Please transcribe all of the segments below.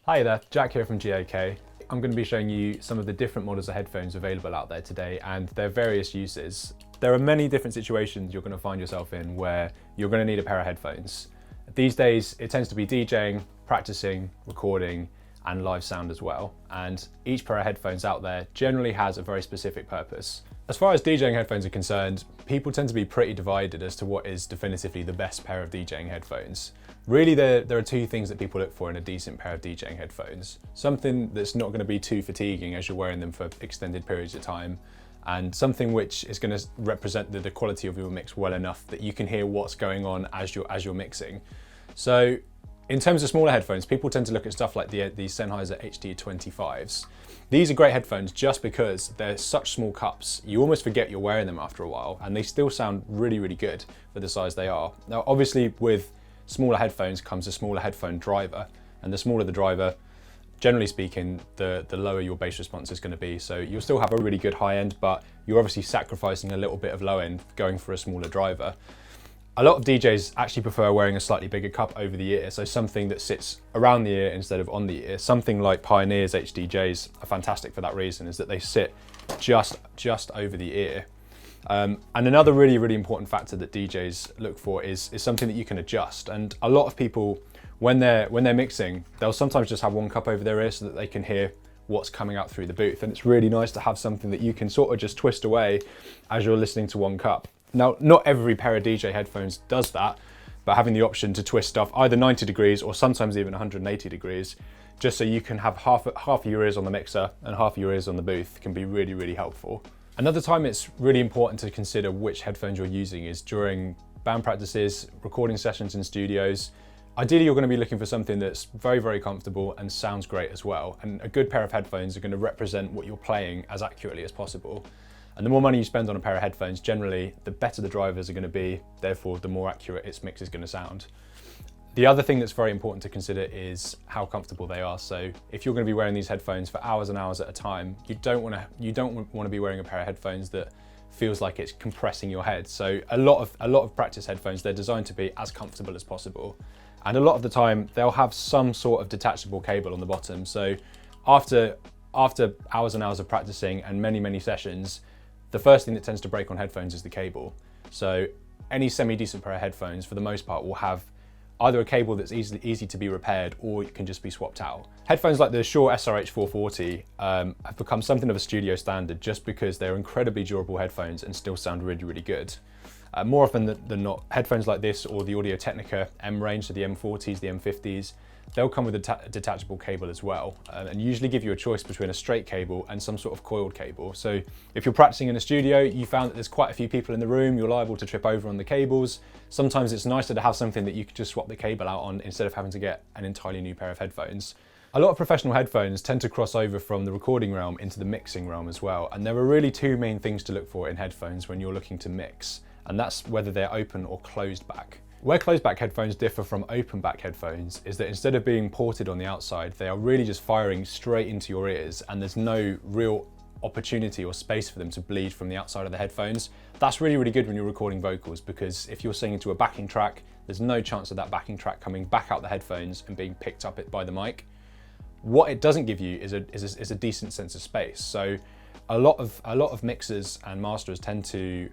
Hi there, Jack here from GOK. I'm going to be showing you some of the different models of headphones available out there today and their various uses. There are many different situations you're going to find yourself in where you're going to need a pair of headphones. These days it tends to be DJing, practicing, recording and live sound as well. And each pair of headphones out there generally has a very specific purpose. As far as DJing headphones are concerned, people tend to be pretty divided as to what is definitively the best pair of DJing headphones. Really, there are two things that people look for in a decent pair of DJing headphones. Something that's not going to be too fatiguing as you're wearing them for extended periods of time, and something which is going to represent the quality of your mix well enough that you can hear what's going on as you're mixing. So in terms of smaller headphones, people tend to look at stuff like the Sennheiser HD25s. These are great headphones just because they're such small cups. You almost forget you're wearing them after a while, and they still sound really, really good for the size they are. Now, obviously with smaller headphones comes a smaller headphone driver, and the smaller the driver, generally speaking, the lower your bass response is going to be. So you'll still have a really good high end, but you're obviously sacrificing a little bit of low end going for a smaller driver. A lot of DJs actually prefer wearing a slightly bigger cup over the ear, so something that sits around the ear instead of on the ear. Something like Pioneer's HDJs are fantastic for that reason, is that they sit just over the ear. And another really, really important factor that DJs look for is something that you can adjust. And a lot of people, when they're mixing, they'll sometimes just have one cup over their ear so that they can hear what's coming out through the booth. And it's really nice to have something that you can sort of just twist away as you're listening to one cup. Now, not every pair of DJ headphones does that, but having the option to twist stuff either 90 degrees or sometimes even 180 degrees, just so you can have half your ears on the mixer and half your ears on the booth, can be really, really helpful. Another time it's really important to consider which headphones you're using is during band practices, recording sessions in studios. Ideally, you're going to be looking for something that's very, very comfortable and sounds great as well. And a good pair of headphones are going to represent what you're playing as accurately as possible. And the more money you spend on a pair of headphones, generally, the better the drivers are going to be, therefore the more accurate its mix is going to sound. The other thing that's very important to consider is how comfortable they are. So if you're going to be wearing these headphones for hours and hours at a time, you don't want to be wearing a pair of headphones that feels like it's compressing your head. So a lot of practice headphones, they're designed to be as comfortable as possible. And a lot of the time they'll have some sort of detachable cable on the bottom. So after hours and hours of practicing and many sessions, the first thing that tends to break on headphones is the cable. So any semi-decent pair of headphones, for the most part, will have either a cable that's easy to be repaired, or it can just be swapped out. Headphones like the Shure SRH 440 have become something of a studio standard just because they're incredibly durable headphones and still sound really, really good. More often than not, headphones like this or the Audio-Technica M range, so the M40s, the M50s, they'll come with a detachable cable as well, and usually give you a choice between a straight cable and some sort of coiled cable. So if you're practicing in a studio, you found that there's quite a few people in the room, you're liable to trip over on the cables. Sometimes it's nicer to have something that you can just swap the cable out on instead of having to get an entirely new pair of headphones. A lot of professional headphones tend to cross over from the recording realm into the mixing realm as well, and there are really two main things to look for in headphones when you're looking to mix, and that's whether they're open or closed back. Where closed back headphones differ from open back headphones is that instead of being ported on the outside, they are really just firing straight into your ears, and there's no real opportunity or space for them to bleed from the outside of the headphones. That's really, really good when you're recording vocals, because if you're singing to a backing track, there's no chance of that backing track coming back out the headphones and being picked up by the mic. What it doesn't give you is a decent sense of space. So a lot of mixers and masters tend to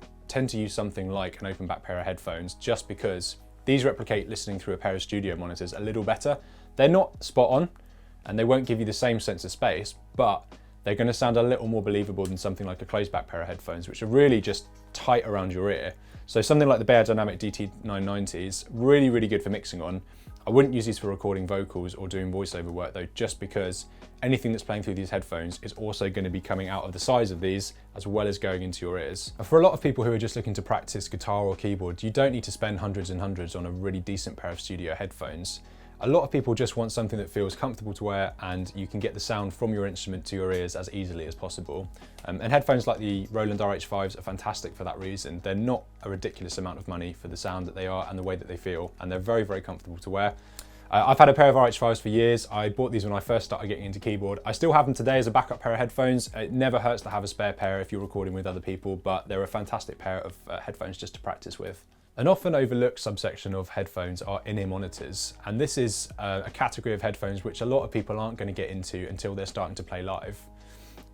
use something like an open back pair of headphones just because these replicate listening through a pair of studio monitors a little better. They're not spot on and they won't give you the same sense of space, but they're going to sound a little more believable than something like a closed back pair of headphones, which are really just tight around your ear. So something like the Beyerdynamic DT990s, really, really good for mixing on. I wouldn't use these for recording vocals or doing voiceover work though, just because anything that's playing through these headphones is also going to be coming out of the size of these as well as going into your ears. And for a lot of people who are just looking to practice guitar or keyboard, you don't need to spend hundreds and hundreds on a really decent pair of studio headphones. A lot of people just want something that feels comfortable to wear and you can get the sound from your instrument to your ears as easily as possible. And headphones like the Roland RH5s are fantastic for that reason. They're not a ridiculous amount of money for the sound that they are and the way that they feel, and they're very, very comfortable to wear. I've had a pair of RH5s for years. I bought these when I first started getting into keyboard. I still have them today as a backup pair of headphones. It never hurts to have a spare pair if you're recording with other people, but they're a fantastic pair of headphones just to practice with. An often overlooked subsection of headphones are in-ear monitors, and this is a category of headphones which a lot of people aren't going to get into until they're starting to play live.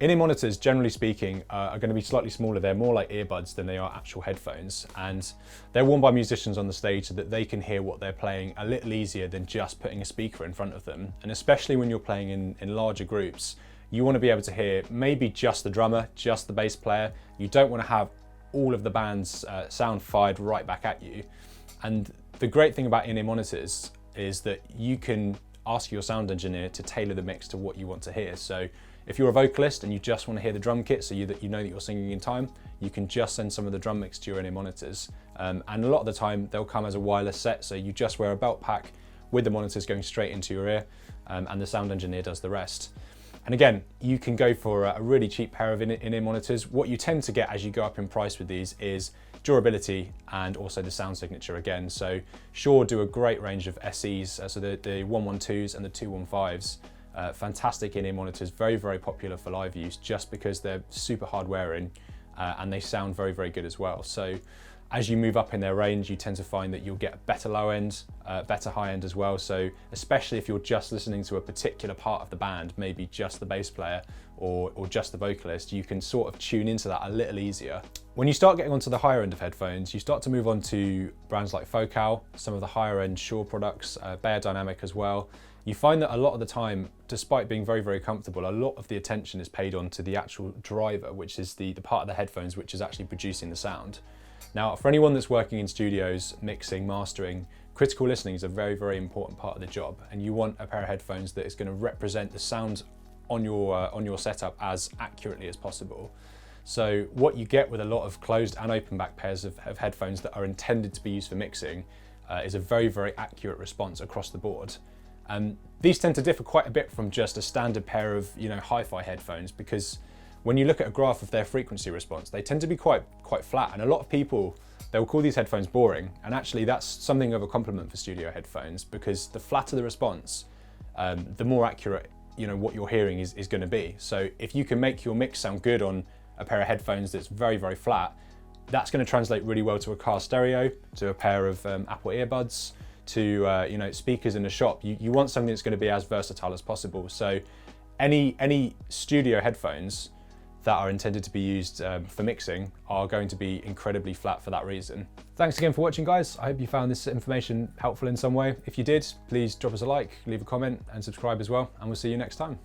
In-ear monitors, generally speaking, are going to be slightly smaller. They're more like earbuds than they are actual headphones, and they're worn by musicians on the stage so that they can hear what they're playing a little easier than just putting a speaker in front of them. And especially when you're playing in larger groups, you want to be able to hear maybe just the drummer, just the bass player. You don't want to have all of the band's sound fired right back at you. And the great thing about in-ear monitors is that you can ask your sound engineer to tailor the mix to what you want to hear. So if you're a vocalist and you just want to hear the drum kit so that you know that you're singing in time, you can just send some of the drum mix to your in-ear monitors. And a lot of the time they'll come as a wireless set, so you just wear a belt pack with the monitors going straight into your ear, and the sound engineer does the rest. And again, you can go for a really cheap pair of in-ear monitors. What you tend to get as you go up in price with these is durability and also the sound signature again. So Shure do a great range of SEs, so the 112s and the 215s. Fantastic in-ear monitors, very, very popular for live use just because they're super hard wearing and they sound very, very good as well. So as you move up in their range, you tend to find that you'll get better low end, better high end as well. So especially if you're just listening to a particular part of the band, maybe just the bass player or just the vocalist, you can sort of tune into that a little easier. When you start getting onto the higher end of headphones, you start to move on to brands like Focal, some of the higher end Shure products, Beyerdynamic as well. You find that a lot of the time, despite being very, very comfortable, a lot of the attention is paid on to the actual driver, which is the part of the headphones which is actually producing the sound. Now, for anyone that's working in studios, mixing, mastering, critical listening is a very, very important part of the job, and you want a pair of headphones that is going to represent the sound on your setup as accurately as possible. So what you get with a lot of closed and open back pairs of headphones that are intended to be used for mixing is a very, very accurate response across the board. These tend to differ quite a bit from just a standard pair of hi-fi headphones, because when you look at a graph of their frequency response, they tend to be quite flat, and a lot of people, they'll call these headphones boring, and actually that's something of a compliment for studio headphones, because the flatter the response, the more accurate what you're hearing is going to be. So if you can make your mix sound good on a pair of headphones that's very, very flat, that's going to translate really well to a car stereo, to a pair of Apple earbuds, to speakers in a shop. You want something that's going to be as versatile as possible. So any studio headphones that are intended to be used for mixing are going to be incredibly flat for that reason. Thanks again for watching, guys. I hope you found this information helpful in some way. If you did, please drop us a like, leave a comment and subscribe as well, and we'll see you next time.